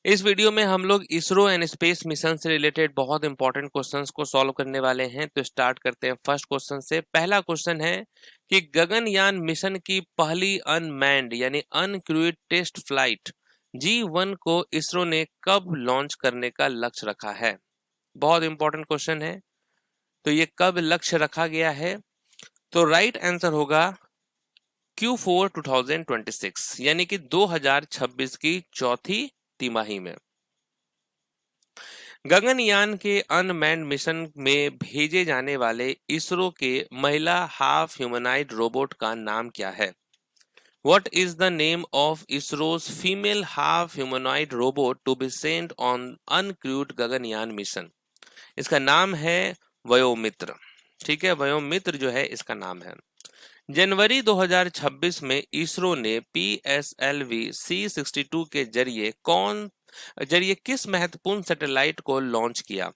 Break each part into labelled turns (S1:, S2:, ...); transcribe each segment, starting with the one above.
S1: इस वीडियो में हम लोग इसरो एंड स्पेस मिशन से रिलेटेड बहुत इंपॉर्टेंट क्वेश्चंस को सॉल्व करने वाले हैं। तो स्टार्ट करते हैं फर्स्ट क्वेश्चन से। पहला क्वेश्चन है कि गगनयान मिशन की पहली अनमैन्ड यानी अनक्रूइड टेस्ट फ्लाइट G1 को इसरो ने कब लॉन्च करने का लक्ष्य रखा है। बहुत इंपॉर्टेंट क्वेश्चन है। तो ये कब लक्ष्य रखा गया है? तो राइट आंसर होगा Q4 2026 यानी कि 2026 की चौथी तिमाही में। गगनयान के अनमैन्ड मिशन में भेजे जाने वाले इसरो के महिला हाफ ह्यूमनाइड रोबोट का नाम क्या है? What is the name of ISRO's female half humanoid robot to be sent on uncrewed Gaganyaan mission? इसका नाम है वयोमित्र। ठीक है, वयोमित्र जो है इसका नाम है। जनवरी 2026 में इसरो ने PSLV C62 के जरिए किस महत्वपूर्ण सैटेलाइट को लॉन्च किया?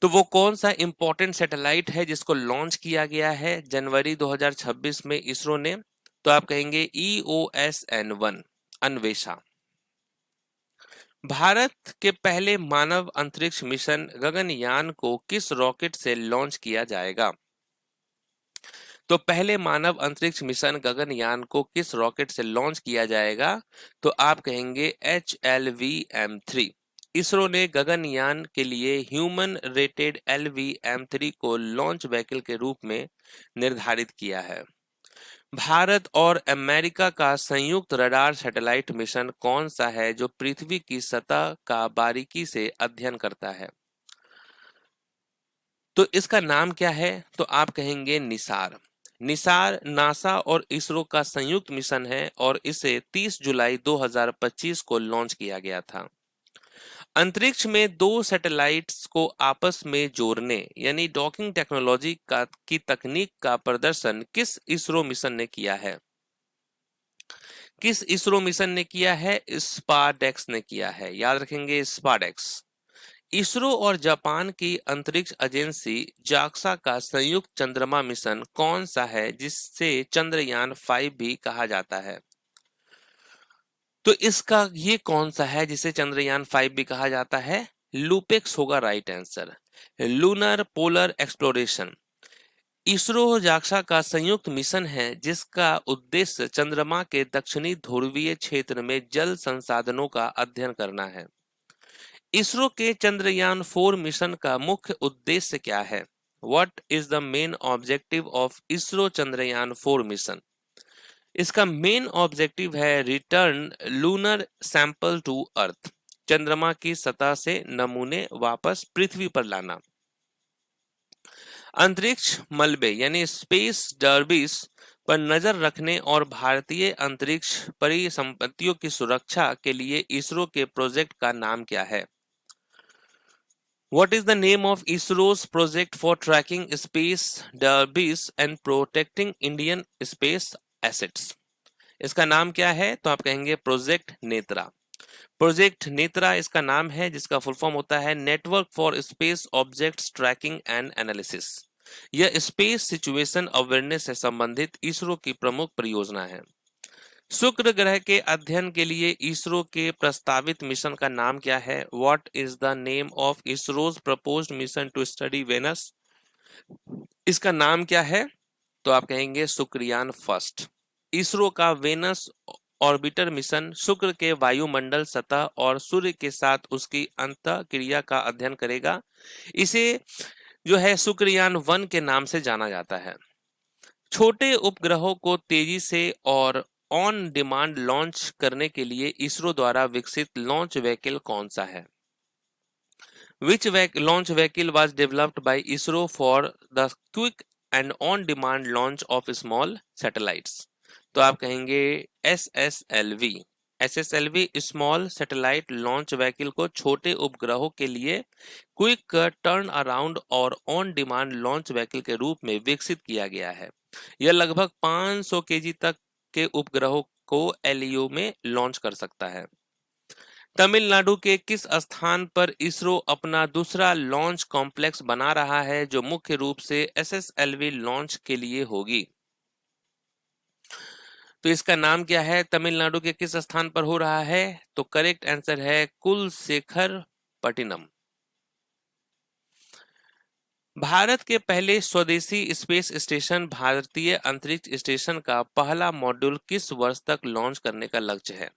S1: तो वो कौन सा इंपॉर्टेंट सैटेलाइट है जिसको लॉन्च किया गया है जनवरी 2026 में इसरो ने? तो आप कहेंगे EOSN-1 अन्वेषा। भारत के पहले मानव अंतरिक्ष मिशन गगनयान को किस रॉकेट से लॉन्च किया जाएगा? तो पहले मानव अंतरिक्ष मिशन गगनयान को किस रॉकेट से लॉन्च किया जाएगा? तो आप कहेंगे HLV-M3। इसरो ने गगनयान के लिए ह्यूमन रेटेड LV-M3 को लॉन्च व्हीकल के रूप में निर्धारित किया है। भारत और अमेरिका का संयुक्त रडार सैटेलाइट मिशन कौन सा है जो पृथ्वी की सतह का बारीकी से अध्ययन करता है? तो इसका नाम क्या है? तो आप कहेंगे निसार। निसार नासा और इसरो का संयुक्त मिशन है और इसे 30 जुलाई 2025 को लॉन्च किया गया था। अंतरिक्ष में दो सैटेलाइट्स को आपस में जोड़ने यानी डॉकिंग टेक्नोलॉजी की तकनीक का प्रदर्शन किस इसरो मिशन ने किया है? किस इसरो मिशन ने किया है? स्पाडेक्स ने किया है। याद रखेंगे स्पाडेक्स। इसरो और जापान की अंतरिक्ष एजेंसी जाक्सा का संयुक्त चंद्रमा मिशन कौन सा है जिससे चंद्रयान 5 भी कहा जाता है? तो इसका ये कौन सा है जिसे चंद्रयान 5 भी कहा जाता है? लूपेक्स होगा right answer. Lunar polar exploration ISRO JAXA का संयुक्त मिशन है जिसका उद्देश्य चंद्रमा के दक्षिणी ध्रुवीय क्षेत्र में जल संसाधनों का अध्ययन करना है। इसरो के चंद्रयान 4 मिशन का मुख्य उद्देश्य क्या है? What is the main objective of ISRO Chandrayaan 4 mission? इसका मेन ऑब्जेक्टिव है return lunar sample to earth, चंद्रमा की सतह से नमूने वापस पृथ्वी पर लाना। अंतरिक्ष मलबे यानी स्पेस डर्बिस पर नजर रखने और भारतीय अंतरिक्ष परिसंपत्तियों की सुरक्षा के लिए इसरो के प्रोजेक्ट का नाम क्या है? What is the name of ISRO's project for tracking space debris and protecting Indian space assets? इसका नाम क्या है? तो आप कहेंगे प्रोजेक्ट नेत्रा। प्रोजेक्ट नेत्रा इसका नाम है जिसका फुल फॉर्म होता है network for space objects tracking and analysis. यह स्पेस सिचुएशन अवेयरनेस से संबंधित इसरो की प्रमुख परियोजना है। शुक्र ग्रह के अध्ययन के लिए इसरो के प्रस्तावित मिशन का नाम क्या है? What is the name of ISRO's proposed mission to study Venus? इसका नाम क्या है? तो आप कहेंगे शुक्रयान फर्स्ट। इसरो का वेनस ऑर्बिटर मिशन शुक्र के वायुमंडल सतह और सूर्य के साथ उसकी अंतःक्रिया का अध्ययन करेगा। इसे जो है शुक्रयान 1 के नाम से जाना जाता है। छोटे उपग्रहों को तेजी से और ऑन डिमांड लॉन्च करने के लिए इसरो द्वारा विकसित लॉन्च व्हीकल कौन सा है? Which launch vehicle was developed by ISRO for the quick and on-demand launch of small satellites? तो आप कहेंगे SSLV। SSLV small satellite launch vehicle को छोटे उपग्रहों के लिए क्विक टर्न अराउंड और ऑन डिमांड लॉन्च व्हीकल के रूप में विकसित किया गया है। यह लगभग 500 केजी तक के उपग्रहों को LEO में लॉन्च कर सकता है। तमिलनाडु के किस स्थान पर इसरो अपना दूसरा लॉन्च कॉम्प्लेक्स बना रहा है जो मुख्य रूप से SSLV लॉन्च के लिए होगी? तो इसका नाम क्या है, तमिलनाडु के किस स्थान पर हो रहा है? तो करेक्ट आंसर है कुलशेखर पट्टिनम। भारत के पहले स्वदेशी स्पेस स्टेशन भारतीय अंतरिक्ष स्टेशन का पहला मॉड्यूल किस वर्ष तक लॉन्च करने का लक्ष्य है?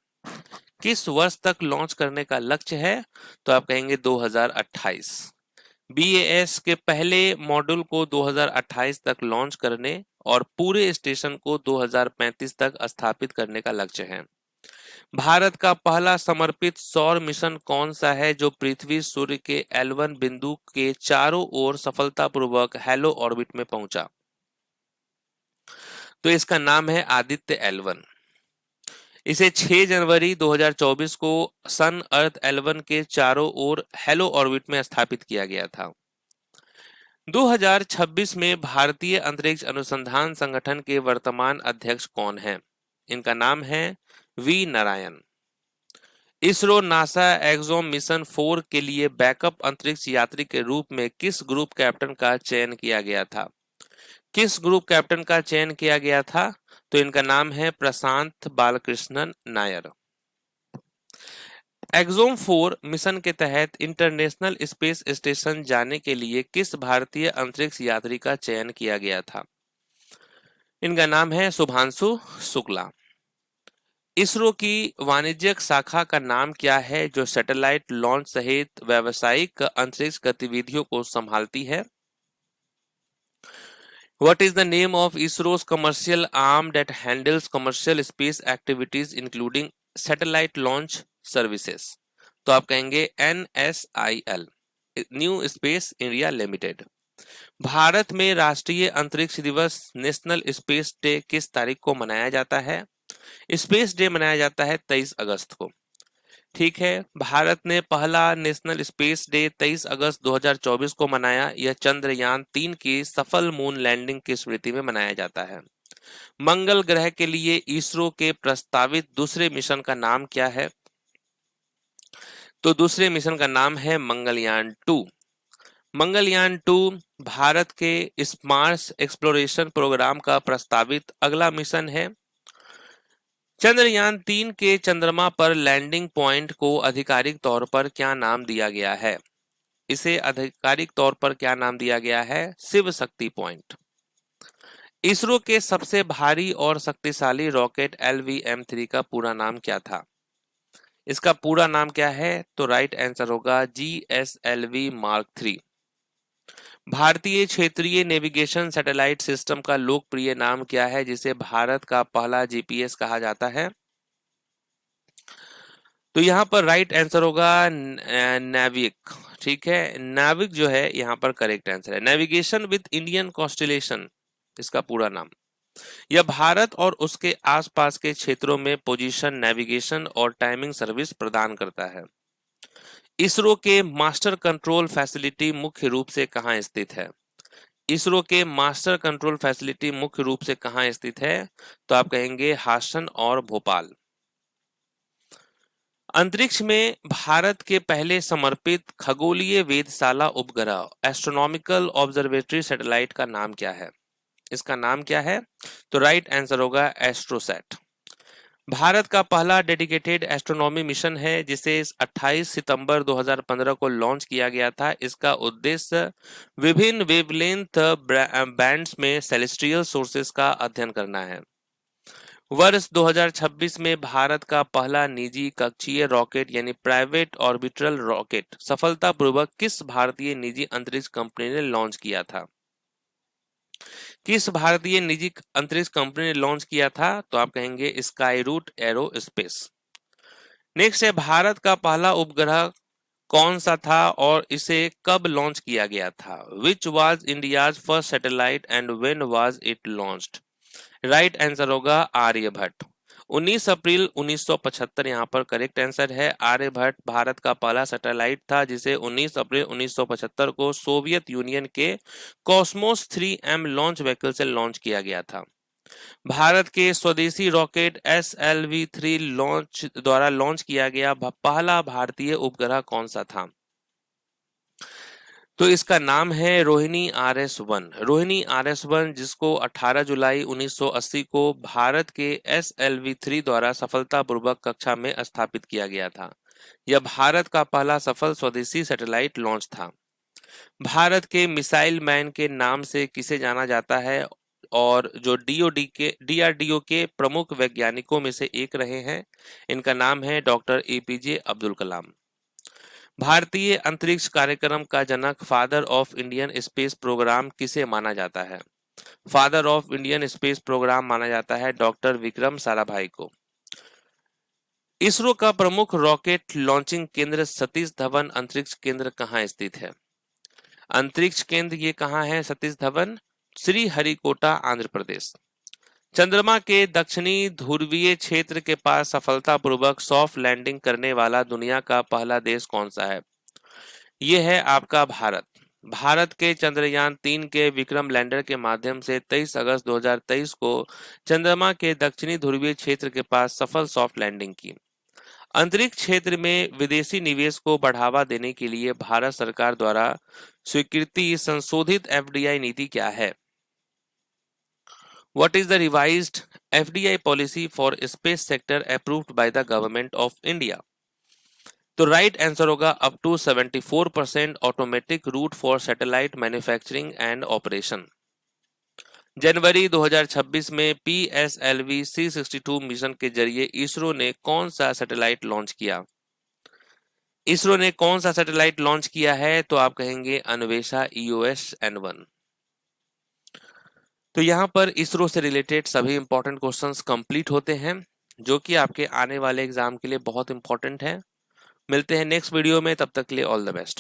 S1: किस वर्ष तक लॉन्च करने का लक्ष्य है? तो आप कहेंगे 2028। बीएएस के पहले मॉड्यूल को 2028 तक लॉन्च करने और पूरे स्टेशन को 2035 तक स्थापित करने का लक्ष्य है। भारत का पहला समर्पित सौर मिशन कौन सा है जो पृथ्वी सूर्य के L1 बिंदु के चारों ओर सफलतापूर्वक हैलो ऑर्बिट में पहुंचा? तो इसका नाम है आदित्य L1। इसे 6 जनवरी 2024 को सन अर्थ L1 के चारों ओर हैलो ऑर्बिट में स्थापित किया गया था। 2026 में भारतीय अंतरिक्ष अनुसंधान संगठन के वर्तमान अध्यक्ष कौन हैं? इनका नाम है V Narayan. ISRO NASA Axiom mission 4 के लिए बैकअप अंतरिक्ष यात्री के रूप में किस ग्रुप कैप्टन का चयन किया गया था? किस ग्रुप कैप्टन का चयन किया गया था? तो इनका नाम है प्रशांत बालकृष्णन नायर। एक्सोम 4 मिशन के तहत इंटरनेशनल स्पेस स्टेशन जाने के लिए किस भारतीय अंतरिक्ष यात्री का चयन किया गया था? इनका नाम है शुभांशु शुक्ला। इसरो की वाणिज्यिक शाखा का नाम क्या है जो सैटेलाइट लॉन्च सहित व्यावसायिक अंतरिक्ष गतिविधियों को संभालती है? What is the name of ISRO's commercial arm that handles commercial space activities including satellite launch services? तो आप कहेंगे NSIL, new space India limited. Bharat में राष्ट्रीय अंतरिक्ष दिवस नेशनल स्पेस डे किस तारीख को मनाया जाता है? स्पेस डे मनाया जाता है 23 अगस्त को। ठीक है, भारत ने पहला नेशनल स्पेस डे 23 अगस्त 2024 को मनाया। यह चंद्रयान 3 की सफल मून लैंडिंग की स्मृति में मनाया जाता है। मंगल ग्रह के लिए इसरो के प्रस्तावित दूसरे मिशन का नाम क्या है? तो दूसरे मिशन का नाम है मंगलयान 2। मंगलयान 2 भारत के स्मार्स एक्सप्लोरेशन प्रोग्राम का प्रस्तावित अगला मिशन है। चंद्रयान 3 के चंद्रमा पर लैंडिंग पॉइंट को आधिकारिक तौर पर क्या नाम दिया गया है? इसे आधिकारिक तौर पर क्या नाम दिया गया है? शिव शक्ति पॉइंट। इसरो के सबसे भारी और शक्तिशाली रॉकेट LVM-3 का पूरा नाम क्या था? इसका पूरा नाम क्या है? तो राइट आंसर होगा GSLV Mark 3। भारतीय क्षेत्रीय नेविगेशन सैटेलाइट सिस्टम का लोकप्रिय नाम क्या है जिसे भारत का पहला GPS कहा जाता है? तो यहाँ पर राइट आंसर होगा नाविक। ठीक है, नाविक जो है यहाँ पर करेक्ट आंसर है। नेविगेशन विद इंडियन कॉन्स्टेलेशन इसका पूरा नाम। यह भारत और उसके आसपास के क्षेत्रों में पोजीशन, नेविगेशन और टाइमिंग सर्विस प्रदान करता है। इसरो के मास्टर कंट्रोल फैसिलिटी मुख्य रूप से कहाँ स्थित है? इसरो के मास्टर कंट्रोल फैसिलिटी मुख्य रूप से कहाँ स्थित है? तो आप कहेंगे हासन और भोपाल। अंतरिक्ष में भारत के पहले समर्पित खगोलीय वेधशाला उपग्रह एस्ट्रोनॉमिकल ऑब्जर्वेटरी सैटेलाइट का नाम क्या है? इसका नाम क्या है? तो राइट आंसर होगा एस्ट्रोसैट। भारत का पहला डेडिकेटेड एस्ट्रोनॉमी मिशन है जिसे 28 सितंबर 2015 को लॉन्च किया गया था। इसका उद्देश्य विभिन्न वेवलेंथ बैंड्स में सेलेस्टियल सोर्सेस का अध्ययन करना है। वर्ष 2026 में भारत का पहला निजी कक्षीय रॉकेट यानी प्राइवेट ऑर्बिटल रॉकेट सफलतापूर्वक किस भारतीय निजी अंतरिक्ष कंपनी ने लॉन्च किया था? किस भारतीय निजी अंतरिक्ष कंपनी ने लॉन्च किया था? तो आप कहेंगे स्काई रूट एरोस्पेस। नेक्स्ट है, भारत का पहला उपग्रह कौन सा था और इसे कब लॉन्च किया गया था? Which was India's first satellite and when was it launched? Right answer होगा आर्यभट्ट। 19 अप्रैल 1975 यहाँ पर करेक्ट आंसर है। आर्यभट्ट भारत का पहला सैटेलाइट था जिसे 19 अप्रैल 1975 को सोवियत यूनियन के कॉस्मोस 3M लॉन्च व्हीकल से लॉन्च किया गया था। भारत के स्वदेशी रॉकेट SLV-3 द्वारा लॉन्च किया गया पहला भारतीय उपग्रह कौन सा था? तो इसका नाम है रोहिणी RS-1। रोहिणी RS-1 जिसको 18 जुलाई 1980 को भारत के SLV-3 द्वारा सफलतापूर्वक कक्षा में स्थापित किया गया था। यह भारत का पहला सफल स्वदेशी सैटेलाइट लॉन्च था। भारत के मिसाइल मैन के नाम से किसे जाना जाता है और जो DRDO के प्रमुख वैज्ञानिकों में से एक रहे हैं, इनका नाम है डॉक्टर APJ अब्दुल कलाम। भारतीय अंतरिक्ष कार्यक्रम का जनक father of Indian space programme किसे माना जाता है? Father of Indian space programme माना जाता है डॉक्टर विक्रम साराभाई को। इसरो का प्रमुख रॉकेट लॉन्चिंग केंद्र सतीश धवन अंतरिक्ष केंद्र कहाँ स्थित है? अंतरिक्ष केंद्र ये कहाँ है? सतीश धवन, श्रीहरिकोटा, आंध्र प्रदेश। चंद्रमा के दक्षिणी ध्रुवीय क्षेत्र के पास सफलतापूर्वक सॉफ्ट लैंडिंग करने वाला दुनिया का पहला देश कौन सा है? यह है आपका भारत। भारत के चंद्रयान 3 के विक्रम लैंडर के माध्यम से 23 अगस्त 2023 को चंद्रमा के दक्षिणी ध्रुवीय क्षेत्र के पास सफल सॉफ्ट लैंडिंग की। अंतरिक्ष क्षेत्र में विदेशी निवेश को बढ़ावा देने के लिए भारत सरकार द्वारा स्वीकृति संशोधित FDI नीति क्या है? What is the revised FDI policy for space sector approved by the government of India? तो राइट आंसर होगा up to 74% automatic route for satellite manufacturing and operation. जनवरी 2026 में PSLV C62 मिशन के जरिए इसरो ने कौन सा सैटेलाइट लॉन्च किया? इसरो ने कौन सा सैटेलाइट लॉन्च किया है? तो आप कहेंगे अन्वेषा EOS-N1। तो यहाँ पर इसरो से रिलेटेड सभी इंपॉर्टेंट क्वेश्चंस कंप्लीट होते हैं, जो कि आपके आने वाले एग्जाम के लिए बहुत इंपॉर्टेंट है। मिलते हैं नेक्स्ट वीडियो में, तब तक के लिए ऑल द बेस्ट।